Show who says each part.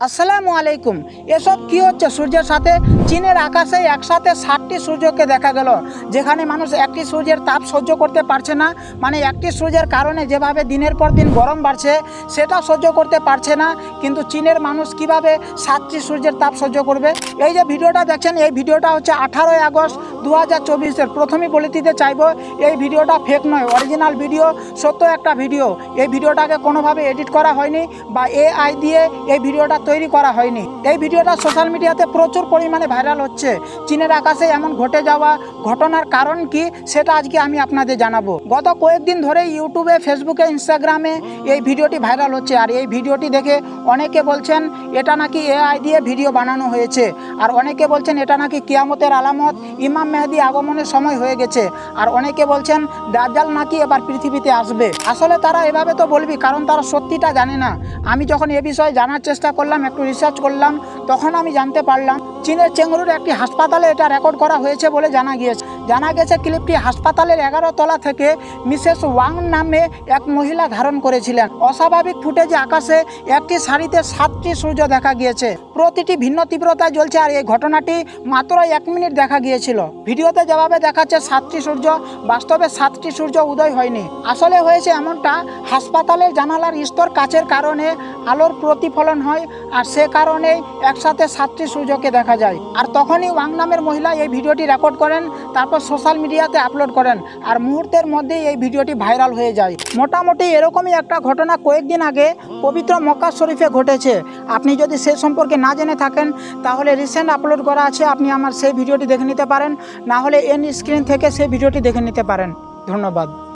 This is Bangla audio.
Speaker 1: আসসালামু আলাইকুম। এসব কি হচ্ছে? সূর্যের সাথে চীনের আকাশে একসাথে 7টি সূর্যকে দেখা গেল, যেখানে মানুষ একটি সূর্যের তাপ সহ্য করতে পারছে না। মানে একটি সূর্যের কারণে যেভাবে দিনের পর দিন গরম বাড়ছে সেটা সহ্য করতে পারছে না, কিন্তু চীনের মানুষ কিভাবে 7টি সূর্যের তাপ সহ্য করবে? এই যে ভিডিওটা দেখছেন, এই ভিডিওটা হচ্ছে 18ই আগস্ট 2024-এর। প্রথমেই বলে দিতে চাইবো, এই ভিডিওটা ফেক নয়, অরিজিনাল ভিডিও, সত্য একটা ভিডিও। এই ভিডিওটাকে কোনোভাবে এডিট করা হয়নি বা এআই দিয়ে এই ভিডিওটা তৈরি করা হয়নি। এই ভিডিওটা সোশ্যাল মিডিয়াতে প্রচুর পরিমাণে ভাইরাল হচ্ছে। চীনের আকাশে এমন ঘটে যাওয়া ঘটনার কারণ কি সেটা আজকে আমি আপনাদের জানাবো। গত কয়েকদিন ধরে ইউটিউবে, ফেসবুকে, ইনস্টাগ্রামে এই ভিডিওটি ভাইরাল হচ্ছে। আর এই ভিডিওটি দেখে অনেকে বলছেন এটা নাকি এআই দিয়ে ভিডিও বানানো হয়েছে, আর অনেকে বলছেন এটা নাকি কিয়ামতের আলামত, ইমাম মেহেদী আগমনের সময় হয়ে গেছে, আর অনেকে বলছেন দাজ্জাল নাকি এবার পৃথিবীতে আসবে। আসলে তারা এভাবে তো বলবি, কারণ তারা সত্যিটা জানে না। আমি যখন এ বিষয়ে জানার চেষ্টা করলাম, একটু রিসার্চ করলাম, তখন আমি জানতে পারলাম চীনের চেংরুর একটি হাসপাতালে এটা রেকর্ড করা হয়েছে বলে জানা গেছে ক্লিপটি হাসপাতালের 11 তলা থেকে মিসেস ওয়াং নামে এক মহিলা ধারণ করেছিলেন। অস্বাভাবিক ফুটেজে আকাশে একটি সারিতে 7টি সূর্য দেখা গিয়েছে, প্রতিটি ভিন্ন তীব্রতায় জ্বলছে। আর এই ঘটনাটি মাত্র 1 মিনিট দেখা গিয়েছিল। ভিডিওতে যেভাবে দেখাচ্ছে 7টি সূর্য, বাস্তবে 7টি সূর্য উদয় হয়নি। আসলে হয়েছে এমনটা, হাসপাতালের জানালার স্তর কাচের কারণে আলোর প্রতিফলন হয়, আর সে কারণেই একসাথে 7টি সূর্যকে দেখা যায়। আর তখনই ওয়াং নামের মহিলা এই ভিডিওটি রেকর্ড করেন, তারপর সোশ্যাল মিডিয়াতে আপলোড করেন, আর মুহূর্তের মধ্যেই এই ভিডিওটি ভাইরাল হয়ে যায়। মোটামুটি এরকমই একটা ঘটনা কয়েকদিন আগে পবিত্র মক্কা শরীফে ঘটেছে। আপনি যদি সে সম্পর্কে না জেনে থাকেন তাহলে রিসেন্ট আপলোড করা আছে, আপনি আমার সেই ভিডিওটি দেখে নিতে পারেন, না হলে এন্ড স্ক্রিন থেকে সেই ভিডিওটি দেখে নিতে পারেন। ধন্যবাদ।